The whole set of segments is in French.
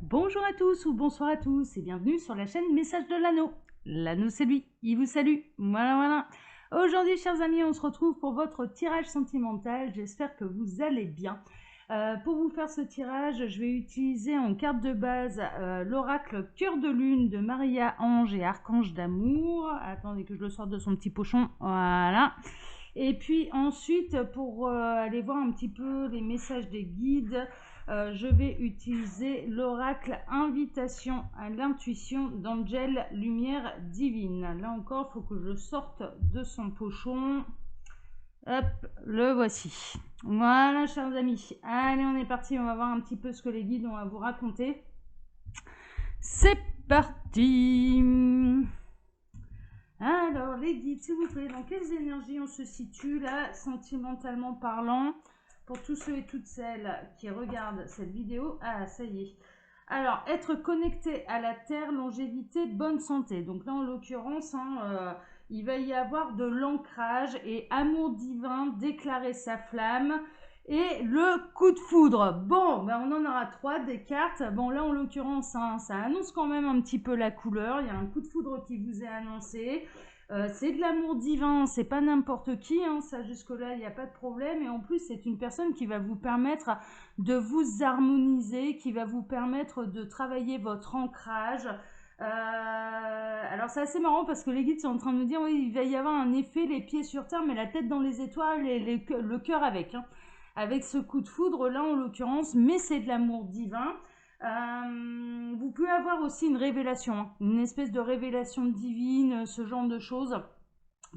Bonjour à tous ou bonsoir à tous et bienvenue sur la chaîne Message de l'Anneau. L'Anneau c'est lui, il vous salue. Voilà. Aujourd'hui chers amis, on se retrouve pour votre tirage sentimental. J'espère que vous allez bien. Pour vous faire ce tirage, je vais utiliser en carte de base l'oracle Cœur de Lune de Maria Ange et Archange d'amour. Attendez que je le sorte de son petit pochon. Voilà. Et puis ensuite, pour aller voir un petit peu les messages des guides, je vais utiliser l'oracle Invitation à l'intuition d'Angel Lumière Divine. Là encore, il faut que je sorte de son pochon. Hop, le voici. Voilà, chers amis. Allez, on est parti. On va voir un petit peu ce que les guides ont à vous raconter. C'est parti. Alors, les guides, s'il vous plaît, dans quelles énergies on se situe là, sentimentalement parlant, pour tous ceux et toutes celles qui regardent cette vidéo? Ah, ça y est. Alors, être connecté à la terre, longévité, bonne santé. Donc là, en l'occurrence, il va y avoir de l'ancrage et amour divin, déclarer sa flamme. Et le coup de foudre. Bon, ben on en aura 3 des cartes. Bon, là, en l'occurrence, ça annonce quand même un petit peu la couleur. Il y a un coup de foudre qui vous est annoncé. C'est de l'amour divin, c'est pas n'importe qui, ça jusque-là, il n'y a pas de problème. Et en plus, c'est une personne qui va vous permettre de vous harmoniser, qui va vous permettre de travailler votre ancrage. Alors c'est assez marrant parce que les guides sont en train de me dire oui, il va y avoir un effet les pieds sur terre mais la tête dans les étoiles et le cœur avec. Avec ce coup de foudre là en l'occurrence, mais c'est de l'amour divin. Vous pouvez avoir aussi une révélation, une espèce de révélation divine, ce genre de choses.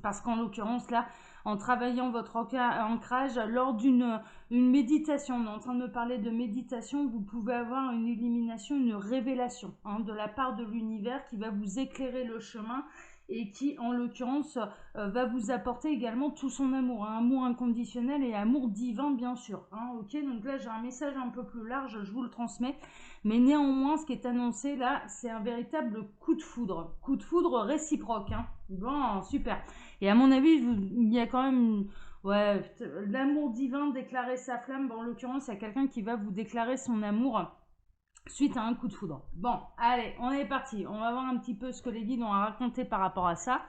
Parce qu'en l'occurrence, là, en travaillant votre ancrage, lors d'une méditation, on est en train de parler de méditation, vous pouvez avoir une illumination, une révélation de la part de l'univers qui va vous éclairer le chemin et qui, en l'occurrence, va vous apporter également tout son amour, amour inconditionnel et amour divin, bien sûr. Ok, donc là, j'ai un message un peu plus large, je vous le transmets. Mais néanmoins, ce qui est annoncé là, c'est un véritable coup de foudre réciproque. Bon, super. Et à mon avis, il y a quand même l'amour divin, déclarer sa flamme. Bon, en l'occurrence, il y a quelqu'un qui va vous déclarer son amour suite à un coup de foudre. Bon, allez, on est parti. On va voir un petit peu ce que les guides ont à raconter par rapport à ça.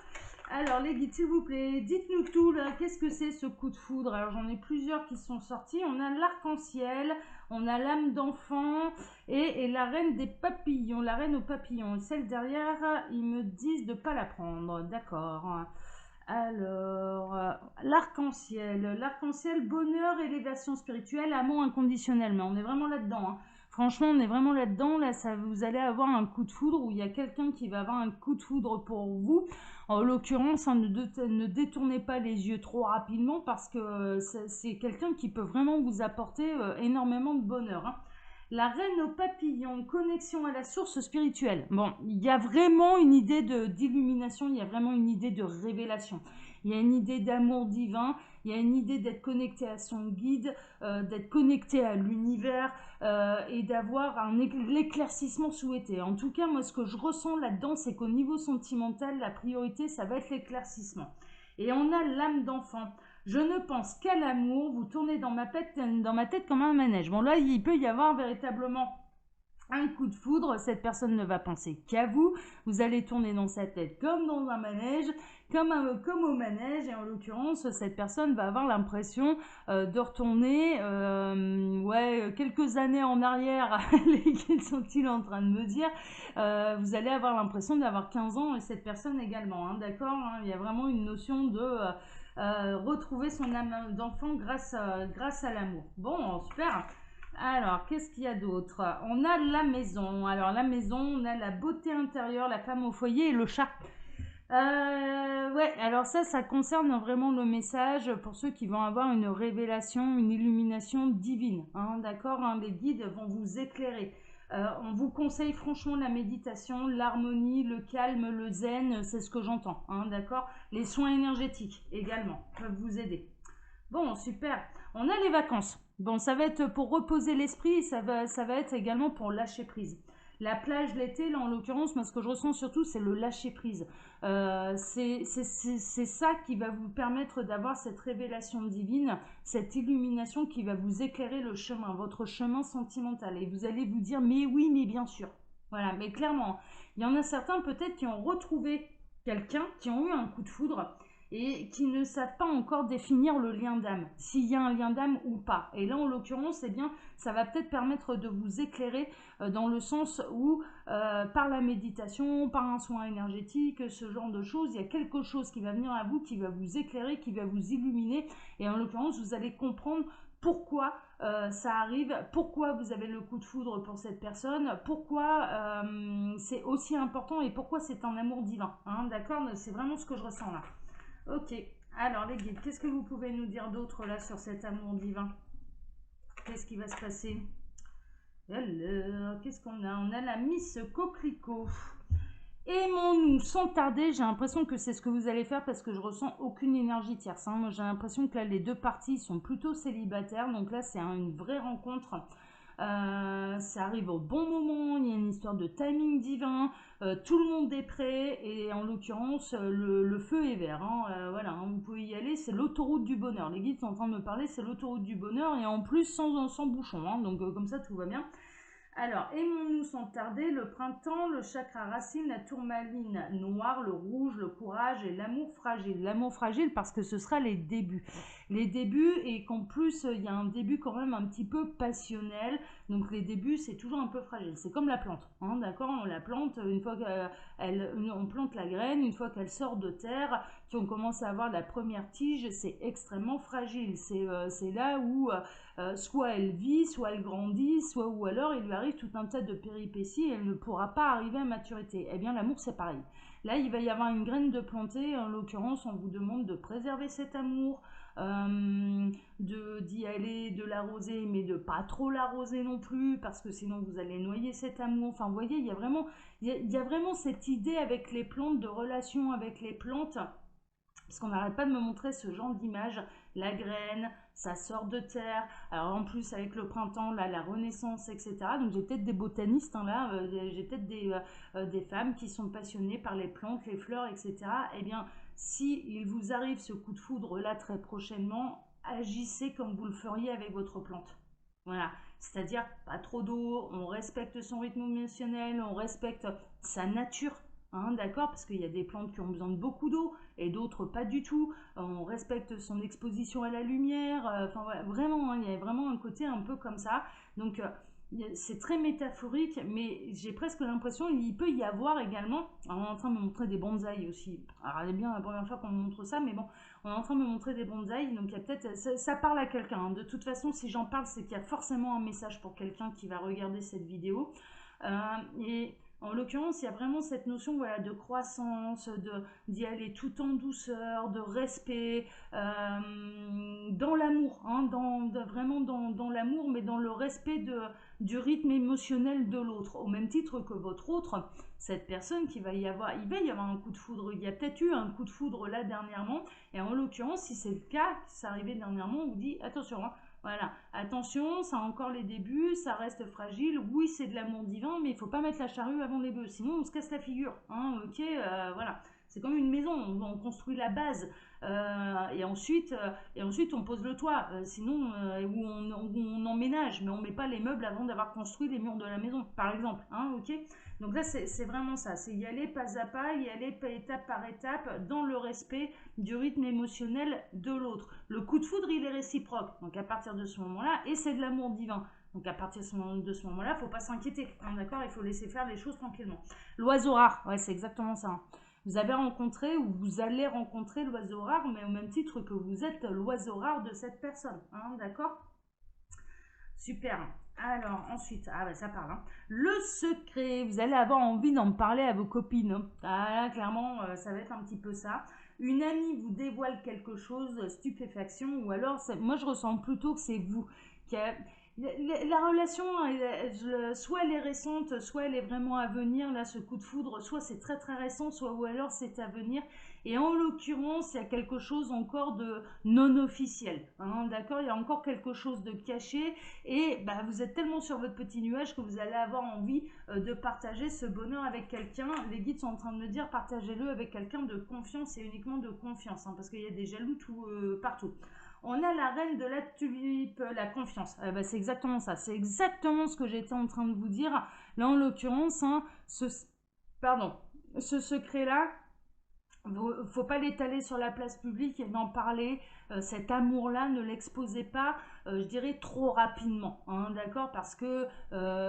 Alors, les guides, s'il vous plaît, dites-nous tout, là. Qu'est-ce que c'est ce coup de foudre? Alors, j'en ai plusieurs qui sont sortis. On a l'arc-en-ciel, on a l'âme d'enfant et la reine des papillons, la reine aux papillons. Celle derrière, ils me disent de ne pas la prendre. D'accord. Alors, l'arc-en-ciel, bonheur, élévation spirituelle, amour inconditionnel. Mais on est vraiment là-dedans. Franchement, on est vraiment là-dedans. Là, vous allez avoir un coup de foudre où il y a quelqu'un qui va avoir un coup de foudre pour vous. En l'occurrence, ne détournez pas les yeux trop rapidement parce que c'est quelqu'un qui peut vraiment vous apporter énormément de bonheur. La reine aux papillons, connexion à la source spirituelle. Bon, il y a vraiment une idée d'illumination, il y a vraiment une idée de révélation. Il y a une idée d'amour divin, il y a une idée d'être connecté à son guide, d'être connecté à l'univers et d'avoir l'éclaircissement souhaité. En tout cas, moi, ce que je ressens là-dedans, c'est qu'au niveau sentimental, la priorité, ça va être l'éclaircissement. Et on a l'âme d'enfant. Je ne pense qu'à l'amour, vous tournez dans ma tête comme un manège. Bon là, il peut y avoir véritablement un coup de foudre, cette personne ne va penser qu'à vous, vous allez tourner dans sa tête comme dans un manège, comme au manège, et en l'occurrence, cette personne va avoir l'impression de retourner quelques années en arrière, les guides sont-ils en train de me dire, vous allez avoir l'impression d'avoir 15 ans, et cette personne également, d'accord, il y a vraiment une notion de retrouver son âme d'enfant grâce à l'amour. Bon, super. Alors, qu'est-ce qu'il y a d'autre? On a la maison. Alors, la maison, on a la beauté intérieure, la femme au foyer et le chat. Ouais, alors ça concerne vraiment le message pour ceux qui vont avoir une révélation, une illumination divine. D'accord, les guides vont vous éclairer. On vous conseille franchement la méditation, l'harmonie, le calme, le zen, c'est ce que j'entends. D'accord, les soins énergétiques également peuvent vous aider. Bon, super. On a les vacances. Bon, ça va être pour reposer l'esprit, ça va être également pour lâcher prise. La plage l'été, là en l'occurrence, moi ce que je ressens surtout, c'est le lâcher prise. C'est ça qui va vous permettre d'avoir cette révélation divine, cette illumination qui va vous éclairer le chemin, votre chemin sentimental. Et vous allez vous dire, mais oui, mais bien sûr. Voilà, mais clairement, il y en a certains peut-être qui ont retrouvé quelqu'un, qui ont eu un coup de foudre et qui ne savent pas encore définir le lien d'âme, s'il y a un lien d'âme ou pas. Et là, en l'occurrence, eh bien, ça va peut-être permettre de vous éclairer dans le sens où, par la méditation, par un soin énergétique, ce genre de choses, il y a quelque chose qui va venir à vous, qui va vous éclairer, qui va vous illuminer. Et en l'occurrence, vous allez comprendre pourquoi ça arrive, pourquoi vous avez le coup de foudre pour cette personne, pourquoi c'est aussi important et pourquoi c'est un amour divin. Hein, d'accord? C'est vraiment ce que je ressens là. Ok, alors les guides, qu'est-ce que vous pouvez nous dire d'autre là sur cet amour divin? Qu'est-ce qui va se passer? Alors, qu'est-ce qu'on a? On a la Miss Coquelicot. Aimons-nous sans tarder. J'ai l'impression que c'est ce que vous allez faire parce que je ressens aucune énergie tierce. Hein. Moi, j'ai l'impression que là, les deux parties sont plutôt célibataires. Donc là, c'est une vraie rencontre. Ça arrive au bon moment, il y a une histoire de timing divin, tout le monde est prêt et en l'occurrence le feu est vert. Hein, voilà, hein, vous pouvez y aller, c'est l'autoroute du bonheur. Les guides sont en train de me parler, c'est l'autoroute du bonheur et en plus sans bouchon. Hein, donc comme ça tout va bien. Alors, aimons-nous sans tarder, le printemps, le chakra racine, la tourmaline noire, le rouge, le courage et l'amour fragile. L'amour fragile parce que ce sera les débuts. Les débuts et qu'en plus, il y a un début quand même un petit peu passionnel. Donc les débuts, c'est toujours un peu fragile. C'est comme la plante, hein, d'accord? On la plante, une fois on plante la graine, une fois qu'elle sort de terre, qu'on commence à avoir la première tige, c'est extrêmement fragile. C'est là où... soit elle vit, soit elle grandit, soit ou alors il lui arrive tout un tas de péripéties et elle ne pourra pas arriver à maturité. Eh bien l'amour c'est pareil. Là il va y avoir une graine de plantée, en l'occurrence on vous demande de préserver cet amour, d'y aller, de l'arroser, mais de pas trop l'arroser non plus parce que sinon vous allez noyer cet amour. Enfin vous voyez, il y a vraiment cette idée avec les plantes, de relation avec les plantes. Parce qu'on n'arrête pas de me montrer ce genre d'image, la graine, ça sort de terre, alors en plus avec le printemps, là, la renaissance, etc. Donc j'ai peut-être des botanistes, hein, là, j'ai peut-être des femmes qui sont passionnées par les plantes, les fleurs, etc. Eh bien, si il vous arrive ce coup de foudre là très prochainement, agissez comme vous le feriez avec votre plante. Voilà, c'est-à-dire pas trop d'eau, on respecte son rythme émotionnel, on respecte sa nature. Hein, d'accord, parce qu'il y a des plantes qui ont besoin de beaucoup d'eau et d'autres pas du tout. On respecte son exposition à la lumière. Enfin, ouais, vraiment, hein, il y a vraiment un côté un peu comme ça. Donc, c'est très métaphorique, mais j'ai presque l'impression qu'il peut y avoir également. Alors, on est en train de me montrer des bonsaïs aussi. Alors, elle est bien la première fois qu'on me montre ça, mais bon, on est en train de me montrer des bonsaïs. Donc, il y a peut-être. Ça parle à quelqu'un. Hein. De toute façon, si j'en parle, c'est qu'il y a forcément un message pour quelqu'un qui va regarder cette vidéo. Et. En l'occurrence, il y a vraiment cette notion voilà, de croissance, d'y aller tout en douceur, de respect, dans l'amour, hein, vraiment dans l'amour, mais dans le respect du rythme émotionnel de l'autre. Au même titre que votre autre, cette personne il va y avoir un coup de foudre. Il y a peut-être eu un coup de foudre là dernièrement, et en l'occurrence, si c'est le cas, ça arrivait dernièrement, on vous dit attention, hein, voilà, attention, ça a encore les débuts, ça reste fragile. Oui, c'est de l'amour divin, mais il faut pas mettre la charrue avant les bœufs, sinon on se casse la figure. Hein, ok, voilà. C'est comme une maison, on construit la base et ensuite on pose le toit. Sinon, où on emménage, mais on met pas les meubles avant d'avoir construit les murs de la maison, par exemple. Hein, ok. Donc là, c'est vraiment ça. C'est y aller pas à pas, y aller étape par étape, dans le respect du rythme émotionnel de l'autre. Le coup de foudre, il est réciproque. Donc à partir de ce moment-là, et c'est de l'amour divin. Donc à partir de ce moment-là, il ne faut pas s'inquiéter. Hein, d'accord? Il faut laisser faire les choses tranquillement. L'oiseau rare, ouais, c'est exactement ça. Hein. Vous avez rencontré ou vous allez rencontrer l'oiseau rare, mais au même titre que vous êtes l'oiseau rare de cette personne. Hein, d'accord? Super. Alors, ensuite, ah bah ça parle. Hein. Le secret, vous allez avoir envie d'en parler à vos copines. Hein. Ah là, clairement, ça va être un petit peu ça. Une amie vous dévoile quelque chose, stupéfaction, ou alors, moi je ressens plutôt que c'est vous qui La relation, soit elle est récente, soit elle est vraiment à venir, là, ce coup de foudre, soit c'est très très récent, soit ou alors c'est à venir. Et en l'occurrence, il y a quelque chose encore de non officiel, hein, d'accord? Il y a encore quelque chose de caché et bah, vous êtes tellement sur votre petit nuage que vous allez avoir envie de partager ce bonheur avec quelqu'un. Les guides sont en train de me dire partagez-le avec quelqu'un de confiance et uniquement de confiance, hein, parce qu'il y a des jaloux partout. On a la reine de la tulipe, la confiance. Bah, c'est exactement ça. C'est exactement ce que j'étais en train de vous dire. Là, en l'occurrence, hein, ce secret-là, faut pas l'étaler sur la place publique et d'en parler. Cet amour-là, ne l'exposez pas, je dirais, trop rapidement, hein, d'accord? Parce que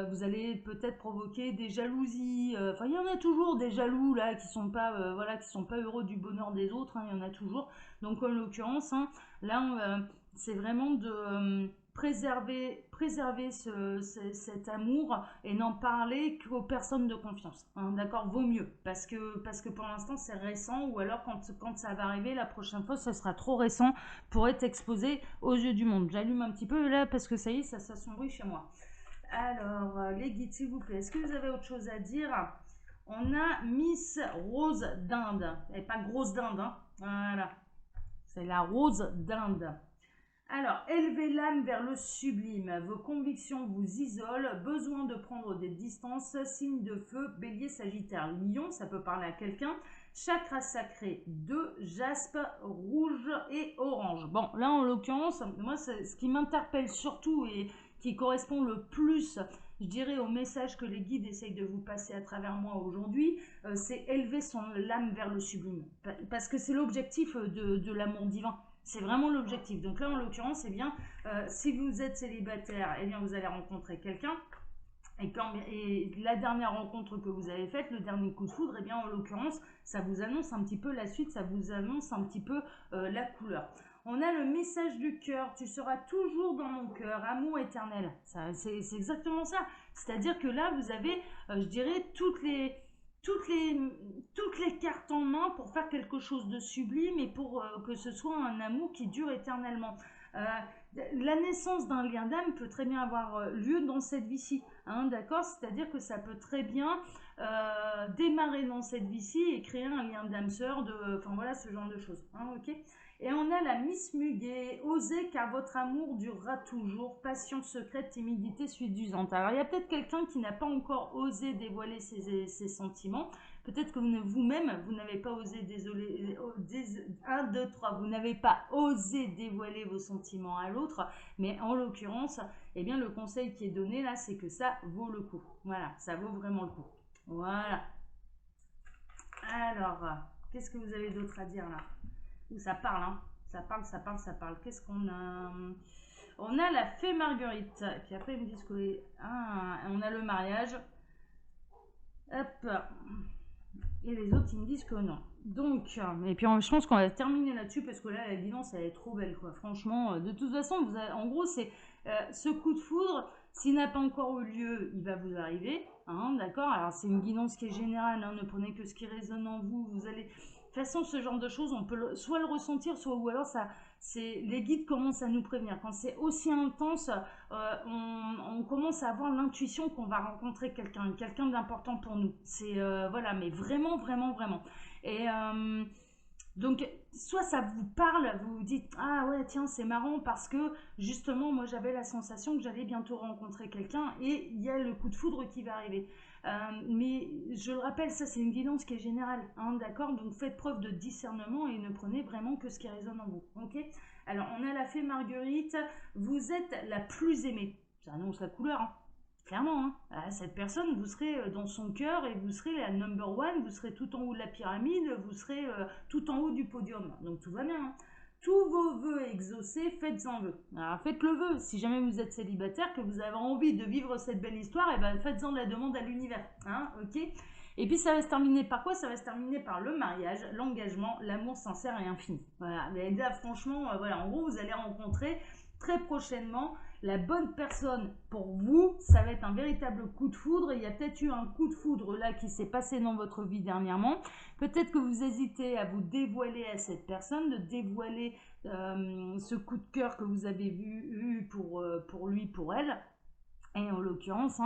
vous allez peut-être provoquer des jalousies. Enfin, il y en a toujours des jaloux là qui sont pas, voilà, qui sont pas heureux du bonheur des autres. Hein, il y en a toujours. Donc en l'occurrence, hein, là, c'est vraiment de préserver cet amour et n'en parler qu'aux personnes de confiance, hein, d'accord, vaut mieux parce que pour l'instant c'est récent ou alors quand ça va arriver la prochaine fois ce sera trop récent pour être exposé aux yeux du monde. J'allume un petit peu là parce que ça y est, ça s'assombrit chez moi. Alors les guides s'il vous plaît, est-ce que vous avez autre chose à dire? On a Miss Rose d'Inde, et pas grosse dinde, hein. Voilà, c'est la rose d'Inde. Alors, élevez l'âme vers le sublime. Vos convictions vous isolent. Besoin de prendre des distances. Signe de feu, bélier, sagittaire, lion. Ça peut parler à quelqu'un. Chakra sacré, 2, jaspe, rouge et orange. Bon, là, en l'occurrence, moi, ce qui m'interpelle surtout et qui correspond le plus, je dirais, au message que les guides essayent de vous passer à travers moi aujourd'hui, c'est élever son âme vers le sublime. Parce que c'est l'objectif de l'amour divin. C'est vraiment l'objectif. Donc là, en l'occurrence, eh bien, si vous êtes célibataire, eh bien, vous allez rencontrer quelqu'un. Et la dernière rencontre que vous avez faite, le dernier coup de foudre, eh bien, en l'occurrence, ça vous annonce un petit peu la suite, ça vous annonce un petit peu la couleur. On a le message du cœur. Tu seras toujours dans mon cœur, amour éternel. C'est exactement ça. C'est-à-dire que là, vous avez, je dirais, toutes les cartes en main pour faire quelque chose de sublime et pour que ce soit un amour qui dure éternellement. La naissance d'un lien d'âme peut très bien avoir lieu dans cette vie-ci, hein, d'accord? C'est-à-dire que ça peut très bien démarrer dans cette vie-ci et créer un lien d'âme sœur, enfin voilà, ce genre de choses, hein, ok? Et on a la Miss Muguet, osez car votre amour durera toujours, passion secrète, timidité suffisante. Alors il y a peut-être quelqu'un qui n'a pas encore osé dévoiler ses sentiments, peut-être que vous-même, vous n'avez pas osé, vous n'avez pas osé dévoiler vos sentiments à l'autre, mais en l'occurrence, eh bien le conseil qui est donné là, c'est que ça vaut le coup. Voilà, ça vaut vraiment le coup. Voilà. Alors, qu'est-ce que vous avez d'autre à dire là? Ça parle, hein. Ça parle. Qu'est-ce qu'on a? On a la fée Marguerite. Et puis après, ils me disent que... Ah, on a le mariage. Hop. Et les autres, ils me disent que non. Donc, et puis je pense qu'on va terminer là-dessus parce que là, la guidance, elle est trop belle, quoi. Franchement, de toute façon, en gros, c'est ce coup de foudre, s'il n'a pas encore eu lieu, il va vous arriver. Hein, d'accord? Alors, c'est une guidance qui est générale, hein, ne prenez que ce qui résonne en vous. Vous allez... De toute façon, ce genre de choses, on peut soit le ressentir, soit ou alors les guides commencent à nous prévenir. Quand c'est aussi intense, on commence à avoir l'intuition qu'on va rencontrer quelqu'un d'important pour nous. C'est voilà, mais vraiment, vraiment, vraiment. Et donc, soit ça vous parle, vous vous dites ah ouais tiens c'est marrant parce que justement moi j'avais la sensation que j'allais bientôt rencontrer quelqu'un et il y a le coup de foudre qui va arriver. Mais je le rappelle, ça c'est une guidance qui est générale, hein, d'accord? Donc faites preuve de discernement et ne prenez vraiment que ce qui résonne en vous, ok? Alors on a la fée Marguerite, vous êtes la plus aimée, ça annonce la couleur, hein. Clairement, hein. Cette personne, vous serez dans son cœur et vous serez la number one, vous serez tout en haut de la pyramide, vous serez tout en haut du podium. Donc tout va bien, hein. Tous vos vœux exaucés, faites-en vœu. Alors faites le vœu. Si jamais vous êtes célibataire, que vous avez envie de vivre cette belle histoire, et ben faites-en la demande à l'univers. Hein, ok? Et puis ça va se terminer par quoi? Ça va se terminer par le mariage, l'engagement, l'amour sincère et infini. Voilà. Mais là, franchement, voilà, en gros, vous allez rencontrer très prochainement la bonne personne pour vous, ça va être un véritable coup de foudre. Il y a peut-être eu un coup de foudre là qui s'est passé dans votre vie dernièrement. Peut-être que vous hésitez à vous dévoiler à cette personne, de dévoiler ce coup de cœur que vous avez eu pour lui, pour elle. Et en l'occurrence,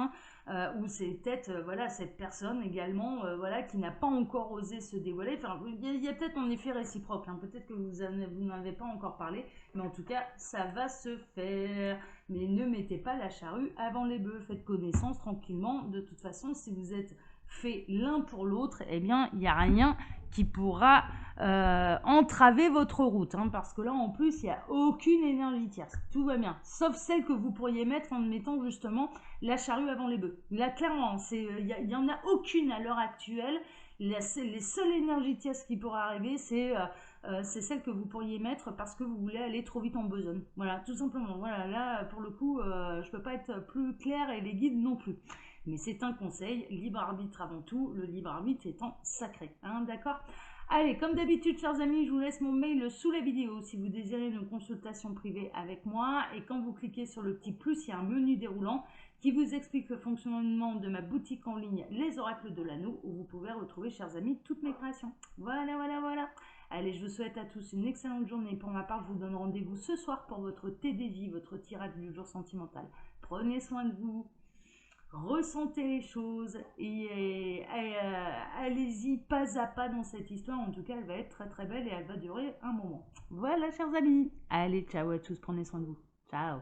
où c'est peut-être voilà, cette personne également voilà, qui n'a pas encore osé se dévoiler. Enfin, il y a peut-être un effet réciproque, peut-être que vous n'en avez pas encore parlé, mais en tout cas, ça va se faire. Mais ne mettez pas la charrue avant les bœufs, faites connaissance tranquillement. De toute façon, si vous êtes fait l'un pour l'autre, eh bien, il n'y a rien qui pourra entraver votre route, parce que là en plus il n'y a aucune énergie tierce, tout va bien, sauf celle que vous pourriez mettre en mettant justement la charrue avant les bœufs. Là clairement, il n'y en a aucune à l'heure actuelle. Les seules énergies tierces qui pourraient arriver, c'est celle que vous pourriez mettre parce que vous voulez aller trop vite en besogne. Voilà, tout simplement. Voilà, là pour le coup, je peux pas être plus claire et les guides non plus. Mais c'est un conseil, libre arbitre avant tout, le libre arbitre étant sacré, d'accord ? Allez, comme d'habitude, chers amis, je vous laisse mon mail sous la vidéo si vous désirez une consultation privée avec moi. Et quand vous cliquez sur le petit plus, il y a un menu déroulant qui vous explique le fonctionnement de ma boutique en ligne Les Oracles de l'Anneau, où vous pouvez retrouver, chers amis, toutes mes créations. Voilà, voilà, voilà. Allez, je vous souhaite à tous une excellente journée. Pour ma part, je vous donne rendez-vous ce soir pour votre TDJ, votre tirage du jour sentimental. Prenez soin de vous. Ressentez les choses et allez-y pas à pas dans cette histoire. En tout cas, elle va être très très belle et elle va durer un moment. Voilà, chers amis. Allez, ciao à tous, prenez soin de vous. Ciao.